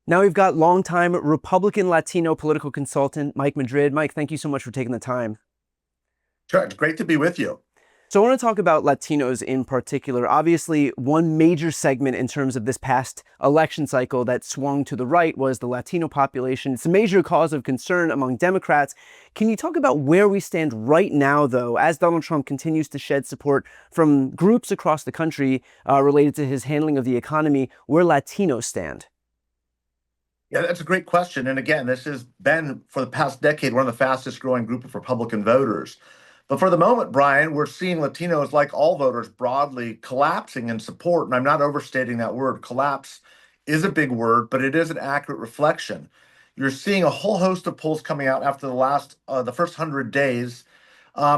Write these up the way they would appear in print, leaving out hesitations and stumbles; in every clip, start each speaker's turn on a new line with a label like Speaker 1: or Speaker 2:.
Speaker 1: Now we've got longtime Republican Latino political consultant Mike Madrid. Mike, thank you so much for taking the time.
Speaker 2: Sure, it's great to be with you.
Speaker 1: So I want to talk about Latinos in particular. Obviously, one major segment in terms of this past election cycle that swung to the right was the Latino population. It's a major cause of concern among Democrats. Can you talk about where we stand right now, though, as Donald Trump continues to shed support from groups across the country related to his handling of the economy, where Latinos stand?
Speaker 2: Yeah, that's a great question. And again, this has been for the past decade one of the fastest growing group of Republican voters. But for the moment, Brian, we're seeing Latinos, like all voters broadly, collapsing in support. And I'm not overstating that word. Collapse is a big word, but it is an accurate reflection. You're seeing a whole host of polls coming out after the first 100 days,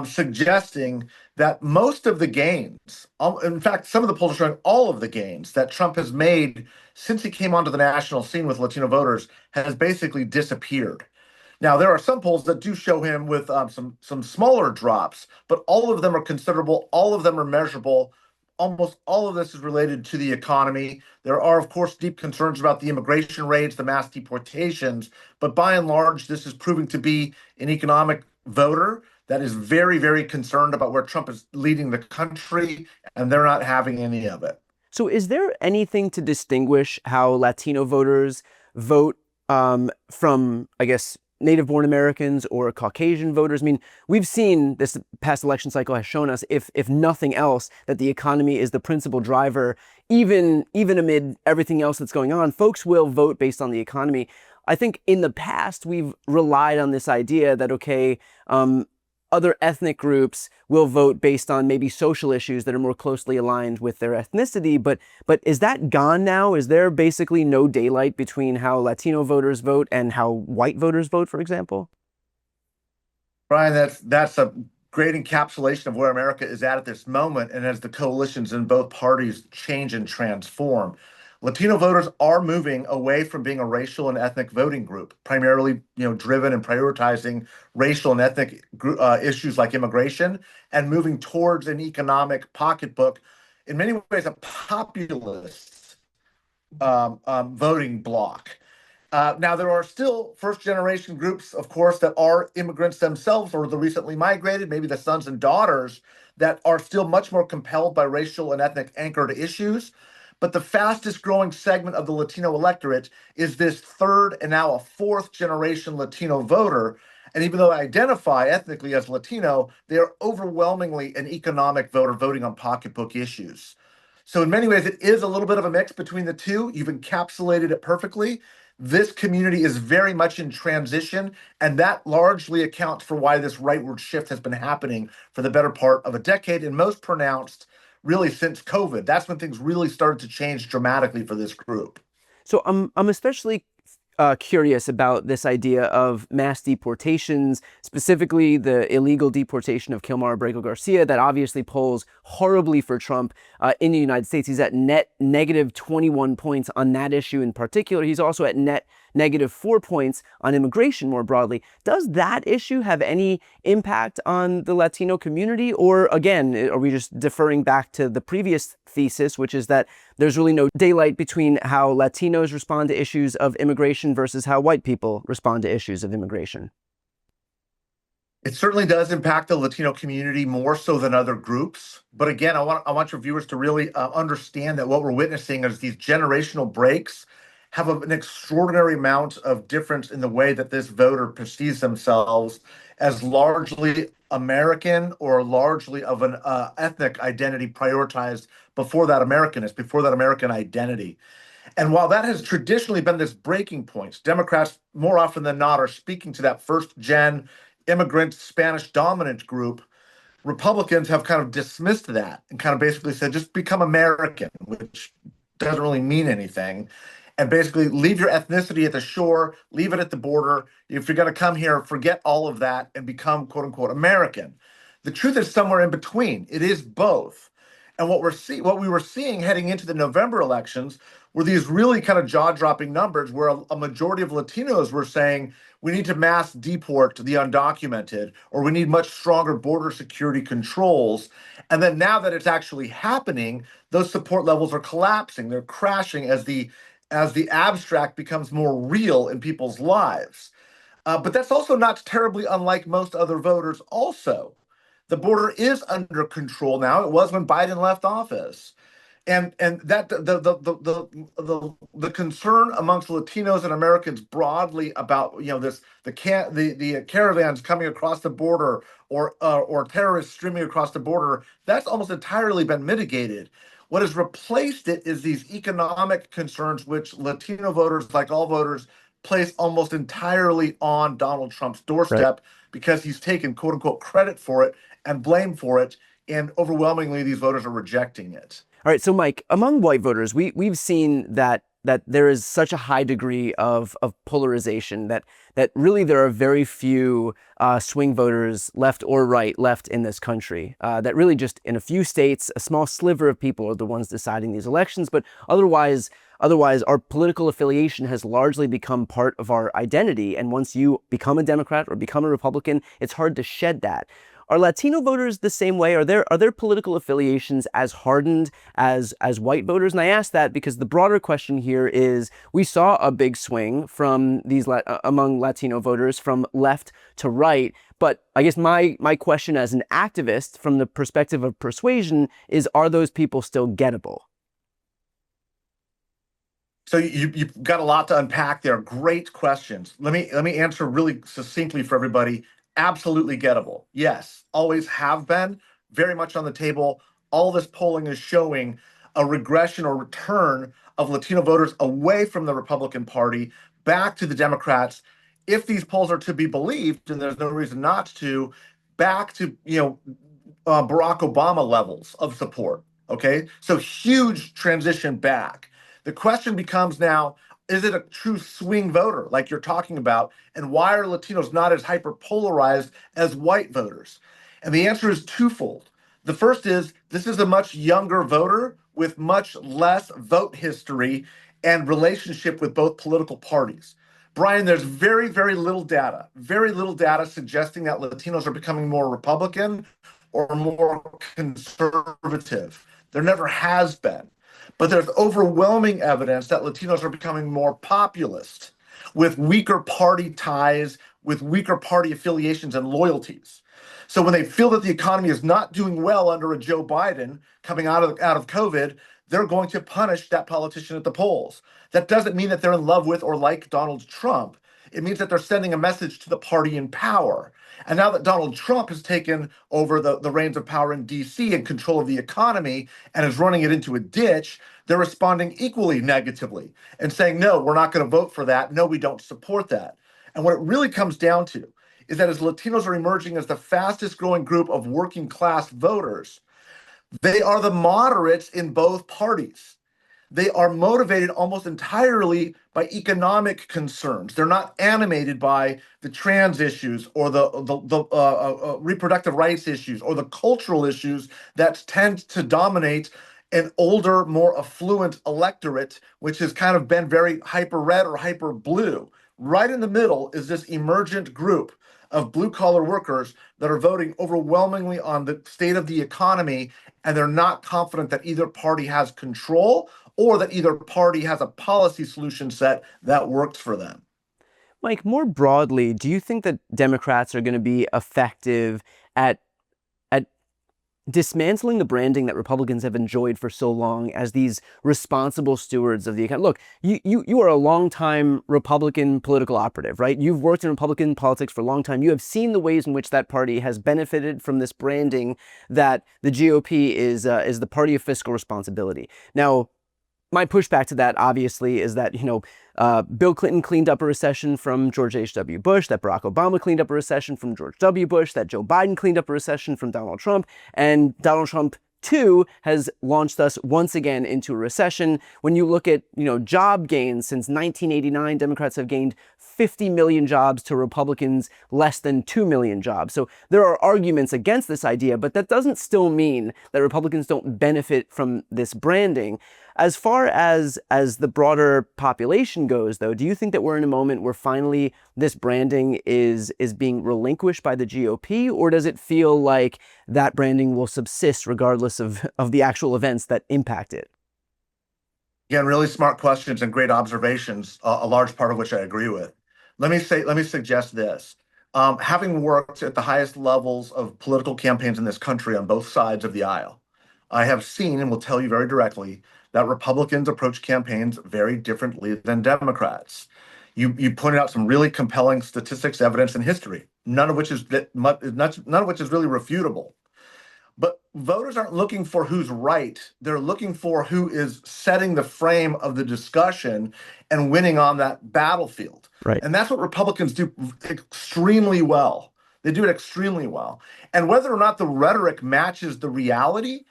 Speaker 2: suggesting that most of the gains, in fact, some of the polls are showing all of the gains that Trump has made since he came onto the national scene with Latino voters has basically disappeared. Now, there are some polls that do show him with some smaller drops, but all of them are considerable. All of them are measurable. Almost all of this is related to the economy. There are, of course, deep concerns about the immigration raids, the mass deportations, but by and large, this is proving to be an economic voter that is very, very concerned about where Trump is leading the country, and they're not having any of it.
Speaker 1: So, is there anything to distinguish how Latino voters vote from, I guess, native born Americans or Caucasian voters? I mean, we've seen this past election cycle has shown us, if nothing else, that the economy is the principal driver. Even amid everything else that's going on, folks will vote based on the economy. I think in the past, we've relied on this idea that, okay, other ethnic groups will vote based on maybe social issues that are more closely aligned with their ethnicity. But is that gone now? Is there basically no daylight between how Latino voters vote and how white voters vote, for example?
Speaker 2: Brian, that's a great encapsulation of where America is at this moment, and as the coalitions in both parties change and transform. Latino voters are moving away from being a racial and ethnic voting group, primarily, driven and prioritizing racial and ethnic issues like immigration, and moving towards an economic pocketbook, in many ways, a populist voting bloc. Now, there are still first generation groups, of course, that are immigrants themselves or the recently migrated, maybe the sons and daughters that are still much more compelled by racial and ethnic anchored issues. But the fastest growing segment of the Latino electorate is this third and now a fourth generation Latino voter. And even though they identify ethnically as Latino, they are overwhelmingly an economic voter voting on pocketbook issues. So, in many ways, it is a little bit of a mix between the two. You've encapsulated it perfectly. This community is very much in transition, and that largely accounts for why this rightward shift has been happening for the better part of a decade, and most pronounced really since COVID. That's when things really started to change dramatically for this group.
Speaker 1: So I'm especially curious about this idea of mass deportations, specifically the illegal deportation of Kilmar Abrego Garcia, that obviously polls horribly for Trump in the United States. He's at net negative 21 points on that issue in particular. He's also at net negative 4 points on immigration more broadly. Does that issue have any impact on the Latino community? Or again, are we just deferring back to the previous thesis, which is that there's really no daylight between how Latinos respond to issues of immigration versus how white people respond to issues of immigration?
Speaker 2: It certainly does impact the Latino community more so than other groups. But again, I want your viewers to really understand that what we're witnessing is these generational breaks have an extraordinary amount of difference in the way that this voter perceives themselves as largely American or largely of an ethnic identity prioritized before that Americanness, before that American identity. And while that has traditionally been this breaking point, Democrats more often than not are speaking to that first gen immigrant Spanish dominant group. Republicans have kind of dismissed that and kind of basically said, just become American, which doesn't really mean anything. And basically leave your ethnicity at the shore, leave it at the border. If you're going to come here, forget all of that and become quote unquote American. The truth is somewhere in between. It is both. And what we were seeing heading into the November elections were these really kind of jaw-dropping numbers where a majority of Latinos were saying we need to mass deport the undocumented, or we need much stronger border security controls. And then now that it's actually happening, those support levels are collapsing. They're crashing as the as the abstract becomes more real in people's lives. But that's also not terribly unlike most other voters also. The border is under control now. It was when Biden left office. And that the concern amongst Latinos and Americans broadly about this the caravans coming across the border or terrorists streaming across the border, that's almost entirely been mitigated. What has replaced it is these economic concerns, which Latino voters, like all voters, place almost entirely on Donald Trump's
Speaker 1: Right.
Speaker 2: doorstep because he's taken quote unquote credit for it and blame for it. And overwhelmingly, these voters are rejecting it.
Speaker 1: All right, so Mike, among white voters, we've seen that there is such a high degree of polarization that really there are very few swing voters, left or right, left in this country. That really just in a few states, a small sliver of people are the ones deciding these elections. But otherwise, our political affiliation has largely become part of our identity. And once you become a Democrat or become a Republican, it's hard to shed that. Are Latino voters the same way? Are their political affiliations as hardened as white voters? And I ask that because the broader question here is we saw a big swing from these among Latino voters from left to right. But I guess my question as an activist from the perspective of persuasion is, are those people still gettable?
Speaker 2: So you've got a lot to unpack there. Great questions. Let me answer really succinctly for everybody. Absolutely gettable. Yes, always have been, very much on the table. All this polling is showing a regression or return of Latino voters away from the Republican Party back to the Democrats. If these polls are to be believed, and there's no reason not to, back to Barack Obama levels of support. Okay, so huge transition back. The question becomes now, is it a true swing voter like you're talking about? And why are Latinos not as hyper polarized as white voters? And the answer is twofold. The first is this is a much younger voter with much less vote history and relationship with both political parties. Brian, there's very very little data suggesting that Latinos are becoming more Republican or more conservative. There never has been. But there's overwhelming evidence that Latinos are becoming more populist with weaker party ties, with weaker party affiliations and loyalties. So when they feel that the economy is not doing well under a Joe Biden coming out of COVID, they're going to punish that politician at the polls. That doesn't mean that they're in love with or like Donald Trump. It means that they're sending a message to the party in power. And now that Donald Trump has taken over the reins of power in DC and control of the economy and is running it into a ditch, they're responding equally negatively and saying, no, we're not going to vote for that. No, we don't support that. And what it really comes down to is that as Latinos are emerging as the fastest growing group of working class voters, they are the moderates in both parties. They are motivated almost entirely by economic concerns. They're not animated by the trans issues or the reproductive rights issues or the cultural issues that tend to dominate an older, more affluent electorate, which has kind of been very hyper red or hyper blue. Right in the middle is this emergent group of blue collar workers that are voting overwhelmingly on the state of the economy, and they're not confident that either party has control or that either party has a policy solution set that works for them.
Speaker 1: Mike, more broadly, do you think that Democrats are going to be effective at dismantling the branding that Republicans have enjoyed for so long as these responsible stewards of the economy? Look, you are a longtime Republican political operative, right? You've worked in Republican politics for a long time. You have seen the ways in which that party has benefited from this branding that the GOP is the party of fiscal responsibility. Now, my pushback to that, obviously, is that, Bill Clinton cleaned up a recession from George H.W. Bush, that Barack Obama cleaned up a recession from George W. Bush, that Joe Biden cleaned up a recession from Donald Trump, and Donald Trump, too, has launched us once again into a recession. When you look at, job gains since 1989, Democrats have gained 50 million jobs to Republicans less than 2 million jobs. So there are arguments against this idea, but that doesn't still mean that Republicans don't benefit from this branding. As far as the broader population goes, though, do you think that we're in a moment where finally this branding is being relinquished by the GOP, or does it feel like that branding will subsist regardless of the actual events that impact it?
Speaker 2: Again, really smart questions and great observations, a large part of which I agree with. Let me suggest this. Having worked at the highest levels of political campaigns in this country on both sides of the aisle, I have seen and will tell you very directly that Republicans approach campaigns very differently than Democrats. You pointed out some really compelling statistics, evidence, and history, none of which is really refutable. But voters aren't looking for who's right. They're looking for who is setting the frame of the discussion and winning on that battlefield.
Speaker 1: Right.
Speaker 2: And that's what Republicans do extremely well. They do it extremely well. And whether or not the rhetoric matches the reality,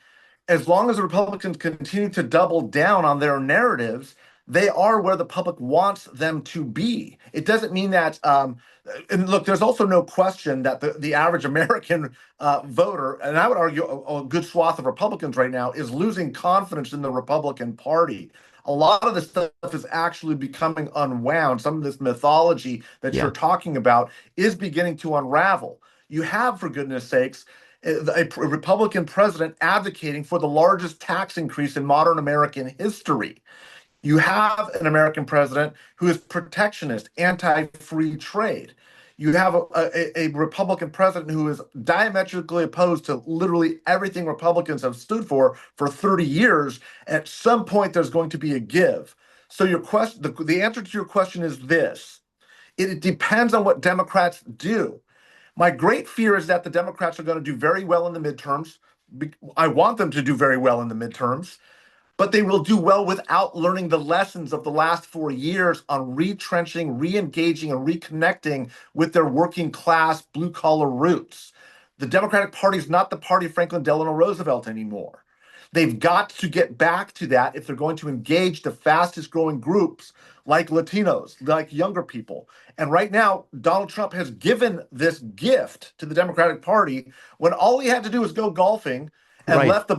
Speaker 2: as long as the Republicans continue to double down on their narratives, they are where the public wants them to be. It doesn't mean that, and look, there's also no question that the average American voter, and I would argue a good swath of Republicans right now, is losing confidence in the Republican Party. A lot of this stuff is actually becoming unwound. Some of this mythology that
Speaker 1: Yeah.
Speaker 2: you're talking about is beginning to unravel. You have, for goodness sakes, a Republican president advocating for the largest tax increase in modern American history. You have an American president who is protectionist, anti-free trade. You have a Republican president who is diametrically opposed to literally everything Republicans have stood for 30 years. At some point, there's going to be a give. So your question, the answer to your question is this. It depends on what Democrats do. My great fear is that the Democrats are going to do very well in the midterms. I want them to do very well in the midterms, but they will do well without learning the lessons of the last 4 years on retrenching, re-engaging, and reconnecting with their working class, blue collar roots. The Democratic Party is not the party of Franklin Delano Roosevelt anymore. They've got to get back to that if they're going to engage the fastest growing groups like Latinos, like younger people. And right now, Donald Trump has given this gift to the Democratic Party when all he had to do was go golfing and
Speaker 1: Right.
Speaker 2: left the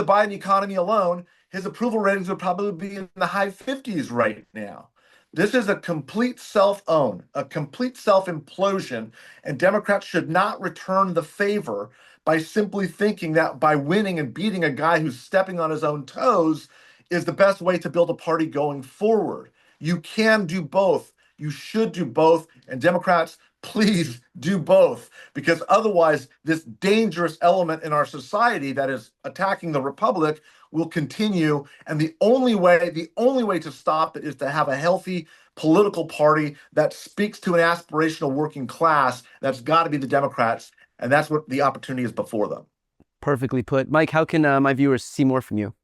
Speaker 2: Biden economy alone. His approval ratings would probably be in the high 50s right now. This is a complete self-own, a complete self-implosion, and Democrats should not return the favor by simply thinking that by winning and beating a guy who's stepping on his own toes is the best way to build a party going forward. You can do both. You should do both. And Democrats, please do both, because otherwise, this dangerous element in our society that is attacking the republic will continue. And the only way to stop it is to have a healthy political party that speaks to an aspirational working class. That's got to be the Democrats. And that's what the opportunity is before them.
Speaker 1: Perfectly put. Mike, how can my viewers see more from you?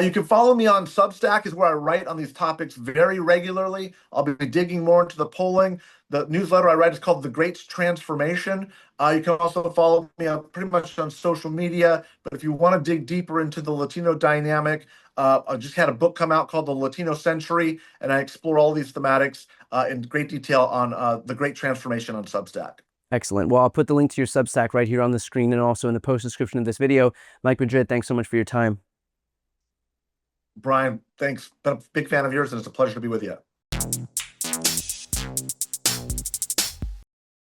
Speaker 2: You can follow me on Substack, is where I write on these topics very regularly. I'll be digging more into the polling. The newsletter I write is called The Great Transformation. You can also follow me on pretty much on social media. But if you want to dig deeper into the Latino dynamic, I just had a book come out called The Latino Century, and I explore all these thematics in great detail on The Great Transformation on Substack.
Speaker 1: Excellent. Well, I'll put the link to your Substack right here on the screen and also in the post description of this video. Mike Madrid, thanks so much for your time.
Speaker 2: Brian, thanks. Been a big fan of yours, and it's a pleasure to be with you.